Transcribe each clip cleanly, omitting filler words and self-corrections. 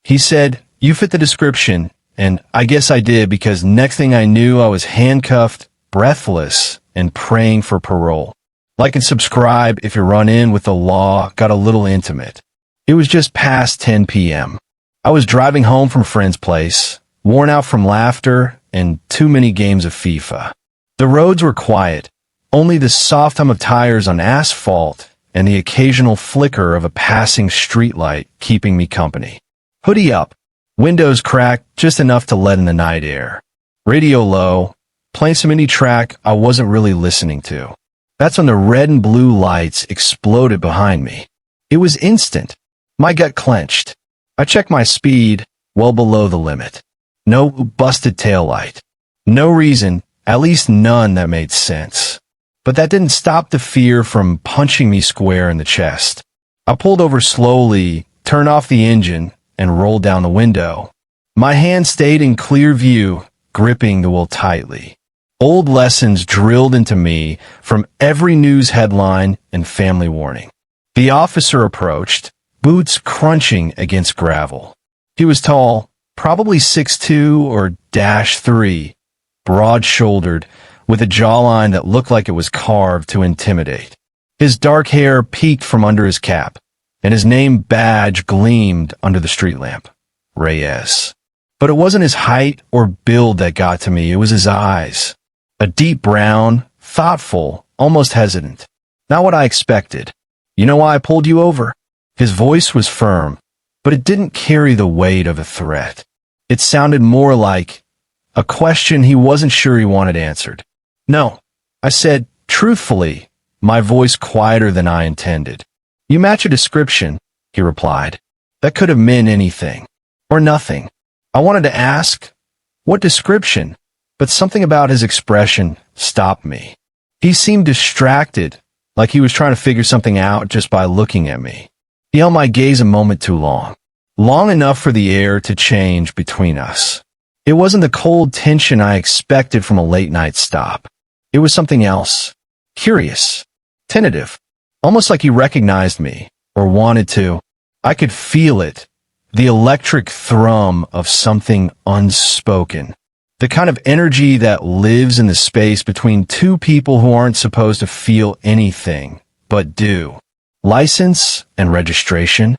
He said, "You fit the description," and I guess I did because next thing I knew, I was handcuffed, breathless, and praying for parole. Like and subscribe if you run in with the law got a little intimate. It was just past 10 p.m. I was driving home from a friend's place, worn out from laughter and too many games of FIFA. The roads were quiet, only the soft hum of tires on asphalt and the occasional flicker of a passing streetlight keeping me company. Hoodie up, windows cracked just enough to let in the night air. Radio low, playing some indie track I wasn't really listening to. That's when the red and blue lights exploded behind me. It was instant. My gut clenched. I checked my speed, well below the limit. No busted taillight. No reason, at least none that made sense. But that didn't stop the fear from punching me square in the chest. I pulled over slowly, turned off the engine, and rolled down the window. My hand stayed in clear view, gripping the wheel tightly. Old lessons drilled into me from every news headline and family warning. The officer approached, boots crunching against gravel. He was tall, probably 6'2" or -3, broad-shouldered, with a jawline that looked like it was carved to intimidate. His dark hair peeked from under his cap, and his name badge gleamed under the street lamp. Reyes. But it wasn't his height or build that got to me, it was his eyes. A deep brown, thoughtful, almost hesitant. Not what I expected. "You know why I pulled you over?" His voice was firm, but it didn't carry the weight of a threat. It sounded more like a question he wasn't sure he wanted answered. "No," I said, truthfully, my voice quieter than I intended. "You match a description," he replied. That could have meant anything. Or nothing. I wanted to ask, "What description?" But something about his expression stopped me. He seemed distracted, like he was trying to figure something out just by looking at me. He held my gaze a moment too long. Long enough for the air to change between us. It wasn't the cold tension I expected from a late-night stop. It was something else. Curious. Tentative. Almost like he recognized me, or wanted to. I could feel it. The electric thrum of something unspoken. The kind of energy that lives in the space between two people who aren't supposed to feel anything, but do. License and registration.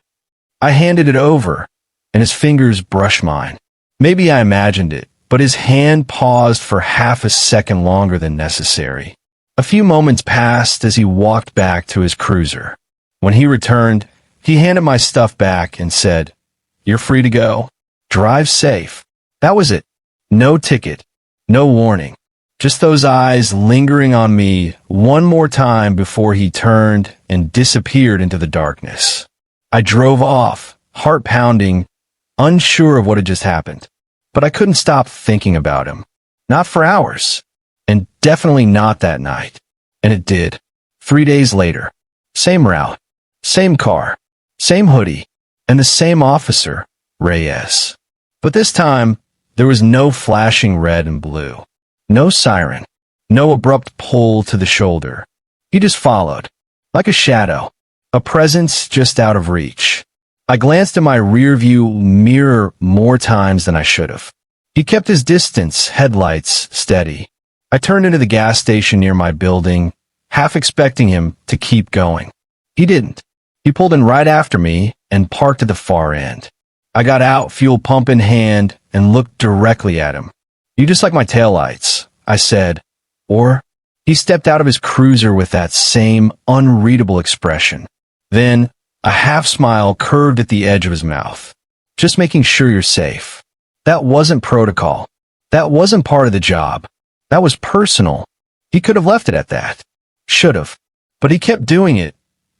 I handed it over, and his fingers brushed mine. Maybe I imagined it, but his hand paused for half a second longer than necessary. A few moments passed as he walked back to his cruiser. When he returned, he handed my stuff back and said, "You're free to go. Drive safe." That was it. No ticket, no warning, just those eyes lingering on me one more time before he turned and disappeared into the darkness. I drove off, heart pounding, unsure of what had just happened, but I couldn't stop thinking about him. Not for hours, and definitely not that night. And it did. 3 days later, same route, same car, same hoodie, and the same officer, Reyes. But this time, there was no flashing red and blue, no siren, no abrupt pull to the shoulder. He just followed, like a shadow, a presence just out of reach. I glanced in my rearview mirror more times than I should have. He kept his distance, headlights steady. I turned into the gas station near my building, half expecting him to keep going. He didn't. He pulled in right after me and parked at the far end. I got out, fuel pump in hand, and looked directly at him. "You just like my taillights," I said. Or, he stepped out of his cruiser with that same unreadable expression. Then, a half smile curved at the edge of his mouth. "Just making sure you're safe." That wasn't protocol. That wasn't part of the job. That was personal. He could have left it at that. Should have. But he kept doing it.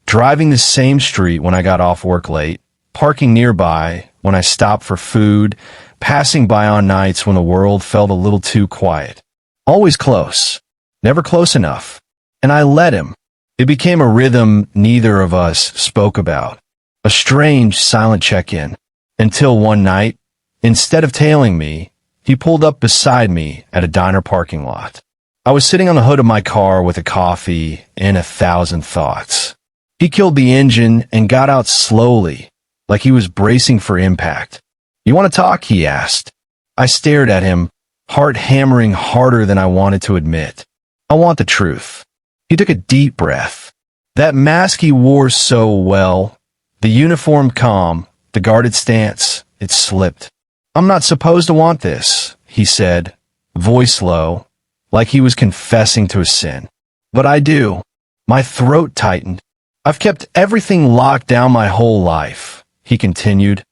Driving the same street when I got off work late, parking nearby when I stopped for food, passing by on nights when the world felt a little too quiet. Always close. Never close enough. And I let him. It became a rhythm neither of us spoke about. A strange silent check-in. Until one night, instead of tailing me, he pulled up beside me at a diner parking lot. I was sitting on the hood of my car with a coffee and 1,000 thoughts. He killed the engine and got out slowly, like he was bracing for impact. "You want to talk?" he asked. I stared at him, heart hammering harder than I wanted to admit. "I want the truth." He took a deep breath. That mask he wore so well, the uniform calm, the guarded stance, it slipped. "I'm not supposed to want this," he said, voice low, like he was confessing to a sin. "But I do." My throat tightened. "I've kept everything locked down my whole life," he continued,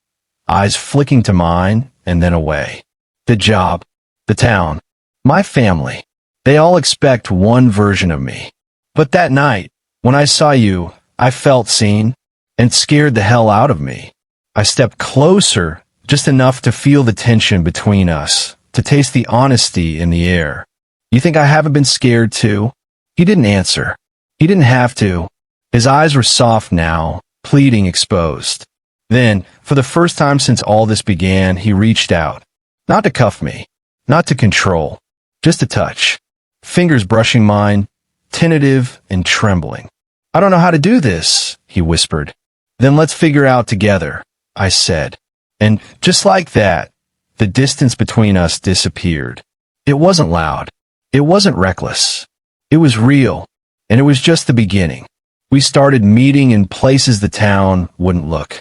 eyes flicking to mine and then away. "The job, the town, my family, they all expect one version of me. But that night, when I saw you, I felt seen, and scared the hell out of me. I stepped closer, just enough to feel the tension between us, to taste the honesty in the air. You think I haven't been scared too?" He didn't answer. He didn't have to. His eyes were soft now, pleading exposed. Then, for the first time since all this began, he reached out. Not to cuff me, not to control, just a touch. Fingers brushing mine, tentative and trembling. "I don't know how to do this," he whispered. "Then let's figure out together," I said. And just like that, the distance between us disappeared. It wasn't loud. It wasn't reckless. It was real, and it was just the beginning. We started meeting in places the town wouldn't look.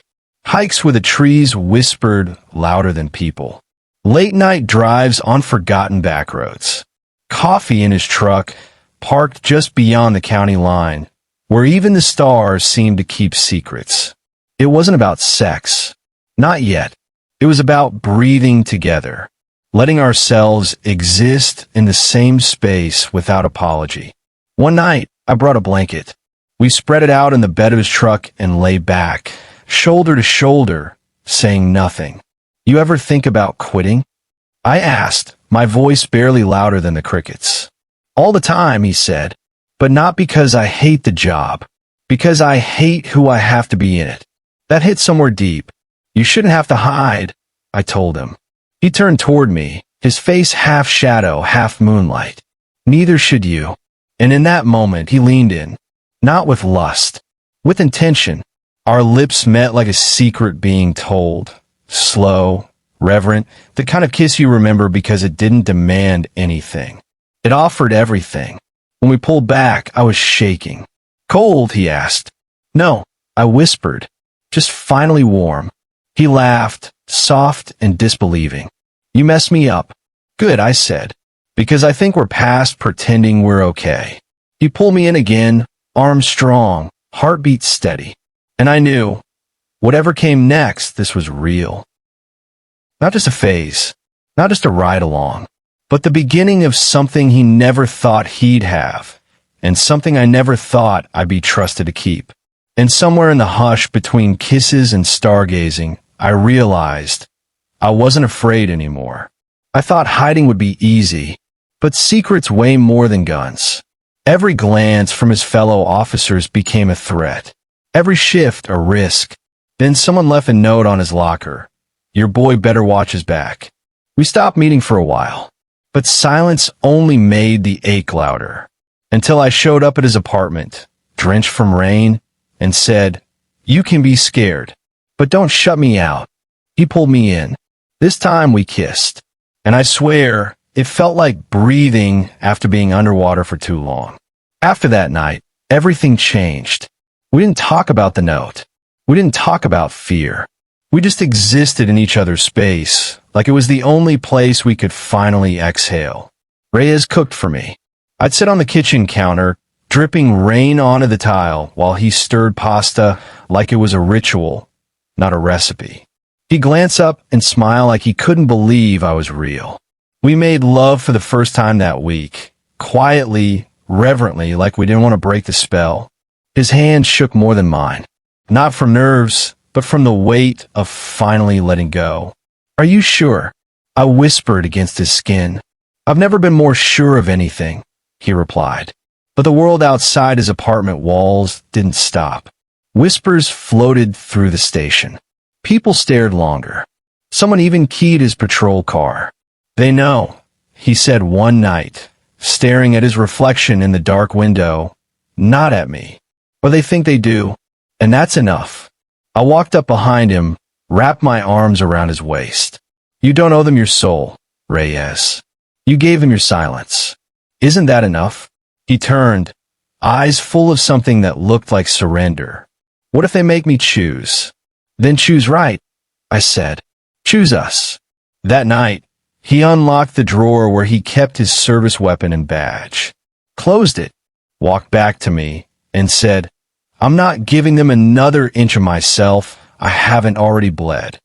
Hikes where the trees whispered louder than people. Late-night drives on forgotten back roads. Coffee in his truck, parked just beyond the county line, where even the stars seemed to keep secrets. It wasn't about sex. Not yet. It was about breathing together, letting ourselves exist in the same space without apology. One night, I brought a blanket. We spread it out in the bed of his truck and lay back, shoulder to shoulder, saying nothing. "You ever think about quitting?" I asked, my voice barely louder than the crickets. "All the time," he said, "but not because I hate the job, because I hate who I have to be in it." That hit somewhere deep. "You shouldn't have to hide," I told him. He turned toward me, his face half shadow, half moonlight. "Neither should you." And in that moment, he leaned in, not with lust, with intention. Our lips met like a secret being told, slow, reverent, the kind of kiss you remember because it didn't demand anything. It offered everything. When we pulled back, I was shaking. "Cold?" he asked. "No," I whispered, "just finally warm." He laughed, soft and disbelieving. "You messed me up." "Good," I said, "because I think we're past pretending we're okay." He pulled me in again, arms strong, heartbeat steady. And I knew, whatever came next, this was real. Not just a phase, not just a ride along, but the beginning of something he never thought he'd have, and something I never thought I'd be trusted to keep. And somewhere in the hush between kisses and stargazing, I realized I wasn't afraid anymore. I thought hiding would be easy, but secrets weigh more than guns. Every glance from his fellow officers became a threat. Every shift a risk. Then someone left a note on his locker. "Your boy better watch his back." We stopped meeting for a while, but silence only made the ache louder, until I showed up at his apartment, drenched from rain, and said, "You can be scared, but don't shut me out." He pulled me in. This time we kissed, and I swear, it felt like breathing after being underwater for too long. After that night, everything changed. We didn't talk about the note. We didn't talk about fear. We just existed in each other's space, like it was the only place we could finally exhale. Reyes cooked for me. I'd sit on the kitchen counter, dripping rain onto the tile, while he stirred pasta like it was a ritual, not a recipe. He'd glance up and smile like he couldn't believe I was real. We made love for the first time that week, quietly, reverently, like we didn't want to break the spell. His hand shook more than mine, not from nerves, but from the weight of finally letting go. "Are you sure?" I whispered against his skin. "I've never been more sure of anything," he replied. But the world outside his apartment walls didn't stop. Whispers floated through the station. People stared longer. Someone even keyed his patrol car. "They know," he said one night, staring at his reflection in the dark window, not at me. "Or they think they do, and that's enough." I walked up behind him, wrapped my arms around his waist. You don't owe them your soul, Reyes. You gave them your silence. Isn't that enough? He turned, eyes full of something that looked like surrender. What if they make me choose? Then choose right, I said. Choose us. That night, he unlocked the drawer where he kept his service weapon and badge, closed it, walked back to me, and said, I'm not giving them another inch of myself I haven't already bled.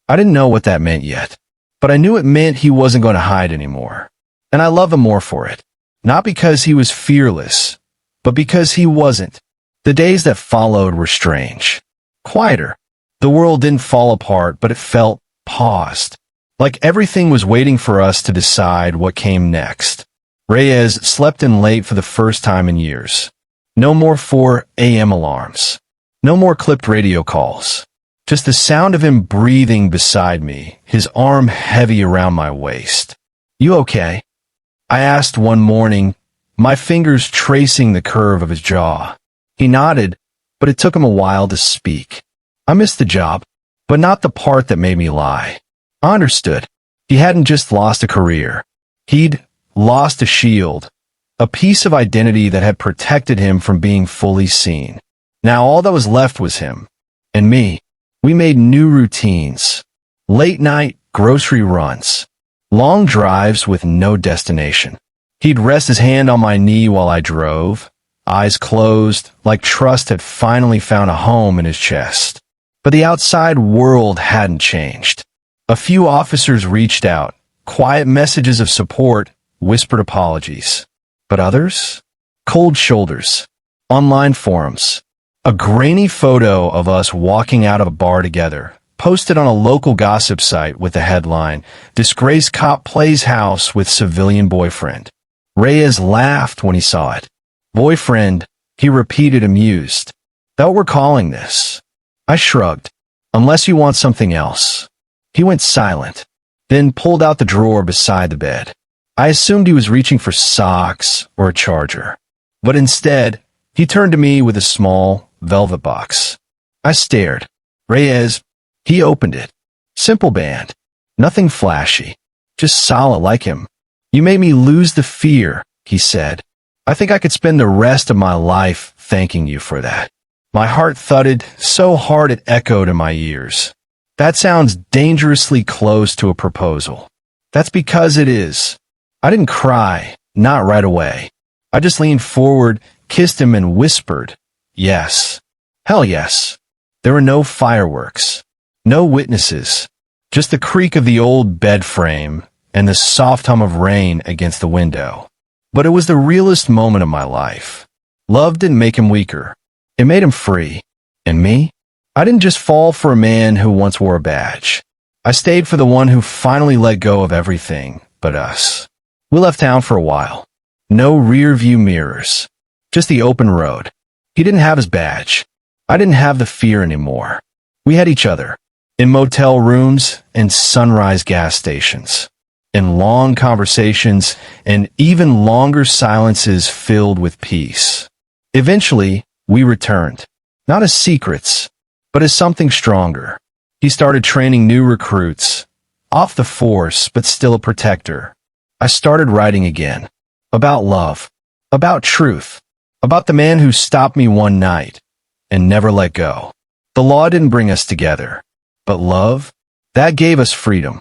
I didn't know what that meant yet, but I knew it meant he wasn't going to hide anymore. And I love him more for it. Not because he was fearless, but because he wasn't. The days that followed were strange. Quieter. The world didn't fall apart, but it felt paused. Like everything was waiting for us to decide what came next. Reyes slept in late for the first time in years. No more 4 a.m. alarms. No more clipped radio calls. Just the sound of him breathing beside me, his arm heavy around my waist. You okay? I asked one morning, my fingers tracing the curve of his jaw. He nodded, but it took him a while to speak. I missed the job, but not the part that made me lie. I understood. He hadn't just lost a career. He'd lost a shield, a piece of identity that had protected him from being fully seen. Now all that was left was him. And me. We made new routines. Late night grocery runs. Long drives with no destination. He'd rest his hand on my knee while I drove, eyes closed, like trust had finally found a home in his chest. But the outside world hadn't changed. A few officers reached out, quiet messages of support, whispered apologies. But others? Cold shoulders. Online forums. A grainy photo of us walking out of a bar together, posted on a local gossip site with the headline, Disgraced Cop Plays House with Civilian Boyfriend. Reyes laughed when he saw it. Boyfriend, he repeated amused. That what we're calling this? I shrugged. Unless you want something else. He went silent, then pulled out the drawer beside the bed. I assumed he was reaching for socks or a charger. But instead, he turned to me with a small, velvet box. I stared. Reyes, he opened it. Simple band. Nothing flashy. Just solid like him. You made me lose the fear, he said. I think I could spend the rest of my life thanking you for that. My heart thudded so hard it echoed in my ears. That sounds dangerously close to a proposal. That's because it is. I didn't cry, not right away. I just leaned forward, kissed him, and whispered, yes. Hell yes. There were no fireworks, no witnesses, just the creak of the old bed frame and the soft hum of rain against the window. But it was the realest moment of my life. Love didn't make him weaker. It made him free. And me? I didn't just fall for a man who once wore a badge. I stayed for the one who finally let go of everything but us. We left town for a while. No rear view mirrors. Just the open road. He didn't have his badge. I didn't have the fear anymore. We had each other. In motel rooms and sunrise gas stations. In long conversations and even longer silences filled with peace. Eventually, we returned. Not as secrets, but as something stronger. He started training new recruits. Off the force, but still a protector. I started writing again. About love. About truth. About the man who stopped me one night and never let go. The law didn't bring us together. But love? That gave us freedom.